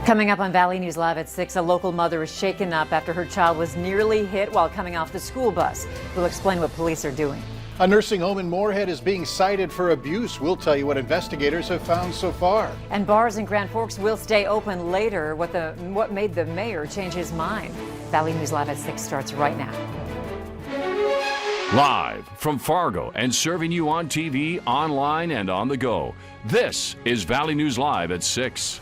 Coming up on Valley News Live at 6, a local mother is shaken up after her child was nearly hit while coming off the school bus. We'll explain what police are doing. A nursing home in Morehead is being cited for abuse. We'll tell you what investigators have found so far. And bars in Grand Forks will stay open later. What made the mayor change his mind? Valley News Live at 6 starts right now. Live from Fargo and serving you on TV, online, and on the go. This is Valley News Live at 6.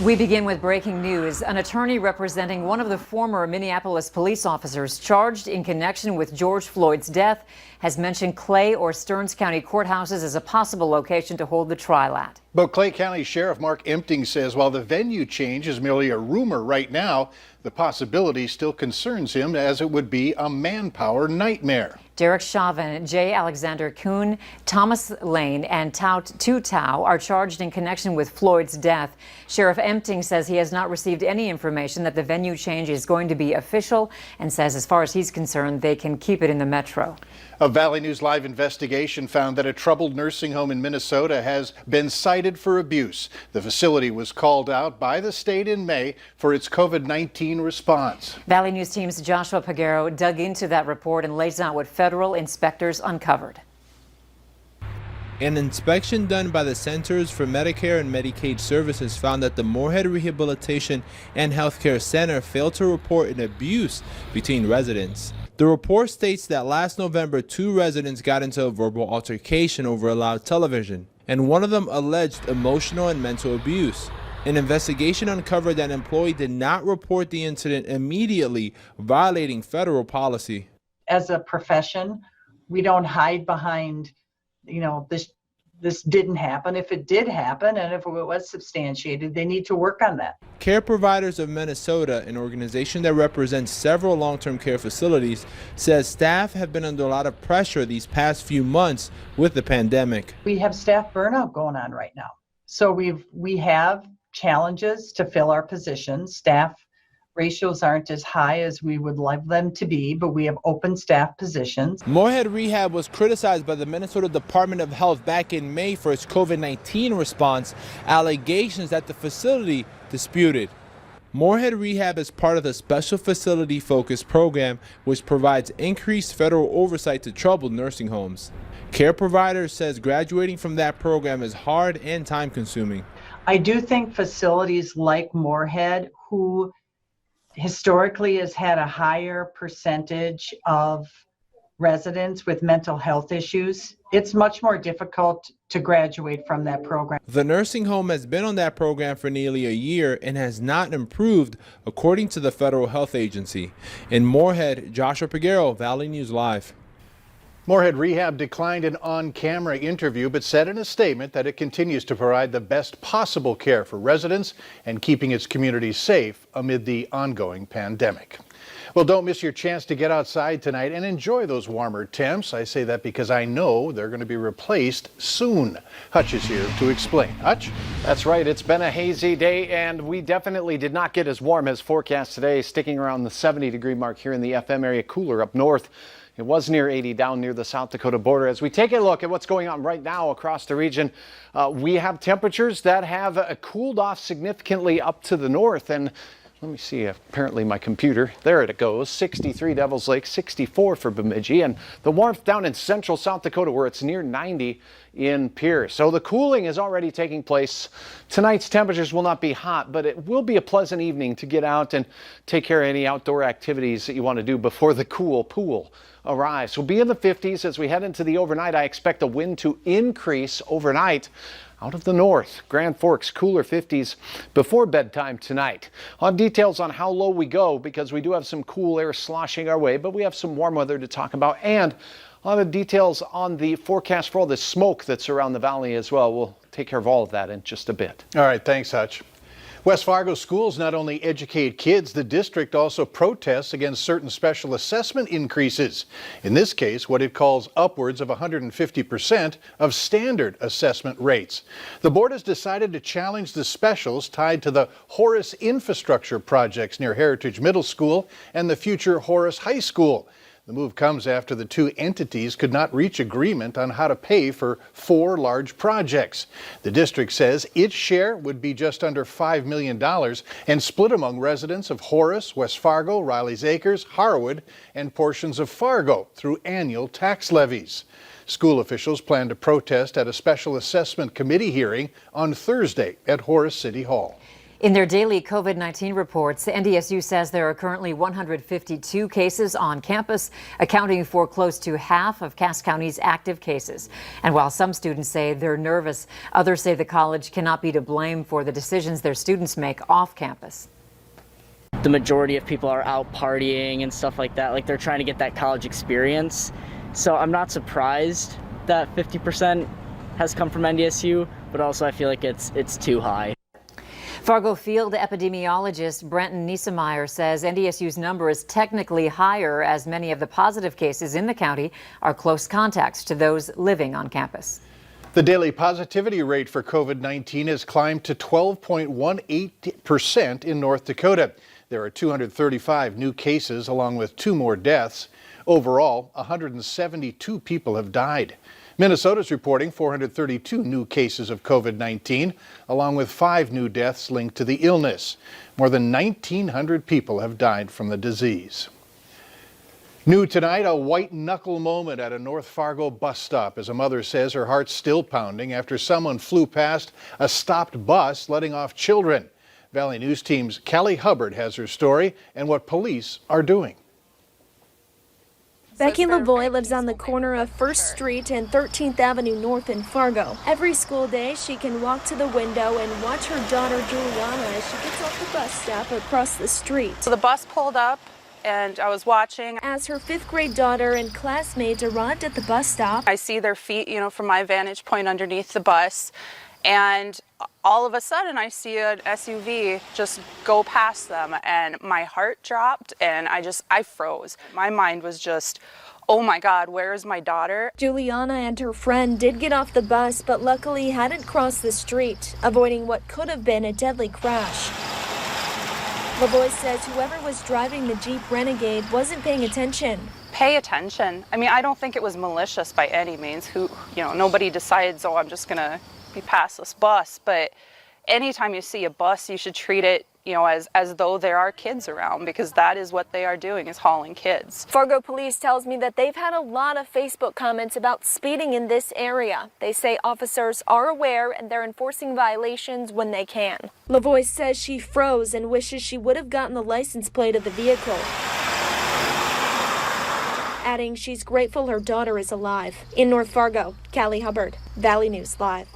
We begin with breaking news. An attorney representing one of the former Minneapolis police officers charged in connection with George Floyd's death has mentioned Clay or Stearns County courthouses as a possible location to hold the trial at. But Clay County Sheriff Mark Empting says while the venue change is merely a rumor right now, the possibility still concerns him as it would be a manpower nightmare. Derek Chauvin, J. Alexander Kuhn, Thomas Lane, and Tu Tao are charged in connection with Floyd's death. Sheriff Empting says he has not received any information that the venue change is going to be official and says as far as he's concerned, they can keep it in the metro. A Valley News Live investigation found that a troubled nursing home in Minnesota has been cited for abuse. The facility was called out by the state in May for its COVID-19 response. Valley News team's Joshua Pagero dug into that report and lays out what federal inspectors uncovered. An inspection done by the Centers for Medicare and Medicaid Services found that the Morehead Rehabilitation and Healthcare Center failed to report an abuse between residents. The report states that last November, 2 residents got into a verbal altercation over a loud television, and one of them alleged emotional and mental abuse. An investigation uncovered that an employee did not report the incident immediately, violating federal policy. As a profession, we don't hide behind, this didn't happen. If it did happen and if it was substantiated, they need to work on that. Care Providers of Minnesota, an organization that represents several long-term care facilities, says staff have been under a lot of pressure these past few months with the pandemic. We have staff burnout going on right now. So we have challenges to fill our positions. Staff ratios aren't as high as we would like them to be, but we have open staff positions. Morehead Rehab was criticized by the Minnesota Department of Health back in May for its COVID-19 response, allegations that the facility disputed. Morehead Rehab is part of the Special Facility Focused program, which provides increased federal oversight to troubled nursing homes. Care Providers says graduating from that program is hard and time-consuming. I do think facilities like Morehead, who historically has had a higher percentage of residents with mental health issues, it's much more difficult to graduate from that program. The nursing home has been on that program for nearly a year and has not improved, according to the Federal Health Agency. In Morehead, Joshua Pagero, Valley News Live. Morehead Rehab declined an on-camera interview, but said in a statement that it continues to provide the best possible care for residents and keeping its community safe amid the ongoing pandemic. Well, don't miss your chance to get outside tonight and enjoy those warmer temps. I say that because I know they're going to be replaced soon. Hutch is here to explain. Hutch? That's right. It's been a hazy day, and we definitely did not get as warm as forecast today, sticking around the 70-degree mark here in the FM area, cooler up north. It was near 80 down near the South Dakota border. As we take a look at what's going on right now across the region, we have temperatures that have cooled off significantly up to the north. And let me see, apparently my computer, there it goes, 63 Devils Lake, 64 for Bemidji, and the warmth down in central South Dakota where it's near 90 in Pierce. So the cooling is already taking place. Tonight's temperatures will not be hot, but it will be a pleasant evening to get out and take care of any outdoor activities that you want to do before the cool pool arrives. We'll be in the 50s as we head into the overnight. I expect the wind to increase overnight out of the north. Grand Forks, cooler 50s before bedtime tonight. I'll have details on how low we go because we do have some cool air sloshing our way, but we have some warm weather to talk about. And I'll have details on the forecast for all the smoke that's around the valley as well. We'll take care of all of that in just a bit. All right, thanks, Hutch. West Fargo schools not only educate kids, the district also protests against certain special assessment increases. In this case, what it calls upwards of 150% of standard assessment rates. The board has decided to challenge the specials tied to the Horace infrastructure projects near Heritage Middle School and the future Horace High School. The move comes after the two entities could not reach agreement on how to pay for 4 large projects. The district says its share would be just under $5 million and split among residents of Horace, West Fargo, Riley's Acres, Harwood, and portions of Fargo through annual tax levies. School officials plan to protest at a special assessment committee hearing on Thursday at Horace City Hall. In their daily COVID-19 reports, NDSU says there are currently 152 cases on campus, accounting for close to half of Cass County's active cases. And while some students say they're nervous, others say the college cannot be to blame for the decisions their students make off campus. The majority of people are out partying and stuff like that, like they're trying to get that college experience. So I'm not surprised that 50% has come from NDSU, but also I feel like it's too high. Fargo field epidemiologist Brenton Niesemeyer says NDSU's number is technically higher as many of the positive cases in the county are close contacts to those living on campus. The daily positivity rate for COVID-19 has climbed to 12.18% in North Dakota. There are 235 new cases along with 2 more deaths. Overall, 172 people have died. Minnesota's reporting 432 new cases of COVID-19, along with 5 new deaths linked to the illness. More than 1,900 people have died from the disease. New tonight, a white-knuckle moment at a North Fargo bus stop as a mother says her heart's still pounding after someone flew past a stopped bus letting off children. Valley News Team's Callie Hubbard has her story and what police are doing. Becky Lavoie lives on the corner of 1st Street and 13th Avenue North in Fargo. Every school day, she can walk to the window and watch her daughter Juliana as she gets off the bus stop across the street. So the bus pulled up and I was watching. As her 5th grade daughter and classmates arrived at the bus stop, I see their feet, from my vantage point underneath the bus. And all of a sudden I see an SUV just go past them and my heart dropped and I froze. My mind was just, oh my God, where is my daughter? Juliana and her friend did get off the bus, but luckily hadn't crossed the street, avoiding what could have been a deadly crash. Lavoie says whoever was driving the Jeep Renegade wasn't paying attention. Pay attention. I mean, I don't think it was malicious by any means. Nobody decides, oh, I'm just gonna be past this bus, but anytime you see a bus, you should treat it, as though there are kids around, because that is what they are doing, is hauling kids. Fargo police tells me that they've had a lot of Facebook comments about speeding in this area. They say officers are aware and they're enforcing violations when they can. Lavoie says she froze and wishes she would have gotten the license plate of the vehicle, adding she's grateful her daughter is alive. In North Fargo, Callie Hubbard, Valley News Live.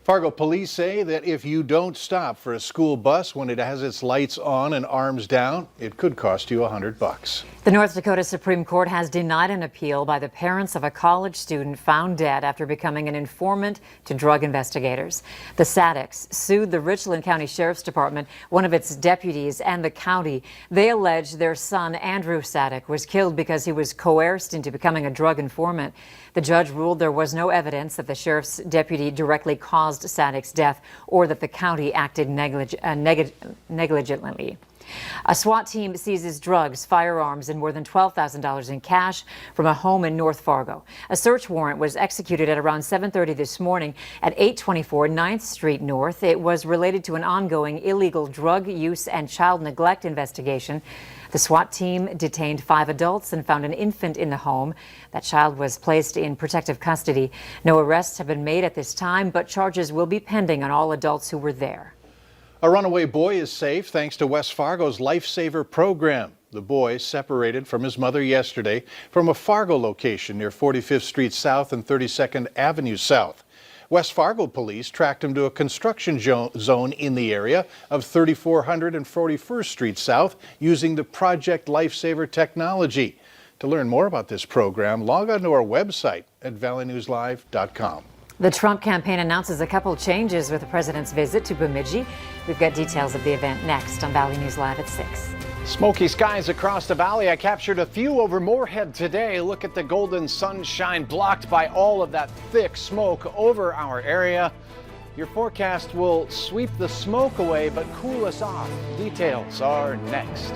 Fargo police say that if you don't stop for a school bus when it has its lights on and arms down, it could cost you $100. The North Dakota Supreme Court has denied an appeal by the parents of a college student found dead after becoming an informant to drug investigators. The Saddicks sued the Richland County Sheriff's Department, one of its deputies, and the county. They allege their son, Andrew Saddick, was killed because he was coerced into becoming a drug informant. The judge ruled there was no evidence that the sheriff's deputy directly caused Saddick's death or that the county acted negligently. A SWAT team seizes drugs, firearms, and more than $12,000 in cash from a home in North Fargo. A search warrant was executed at around 7:30 this morning at 824 9th Street North. It was related to an ongoing illegal drug use and child neglect investigation. The SWAT team detained 5 adults and found an infant in the home. That child was placed in protective custody. No arrests have been made at this time, but charges will be pending on all adults who were there. A runaway boy is safe thanks to West Fargo's Lifesaver program. The boy separated from his mother yesterday from a Fargo location near 45th Street South and 32nd Avenue South. West Fargo police tracked him to a construction zone in the area of 3400 and 41st Street South using the Project Lifesaver technology. To learn more about this program, log on to our website at valleynewslive.com. The Trump campaign announces a couple changes with the president's visit to Bemidji. We've got details of the event next on Valley News Live at 6. Smoky skies across the valley. I captured a few over Morehead today. Look at the golden sunshine blocked by all of that thick smoke over our area. Your forecast will sweep the smoke away but cool us off. Details are next.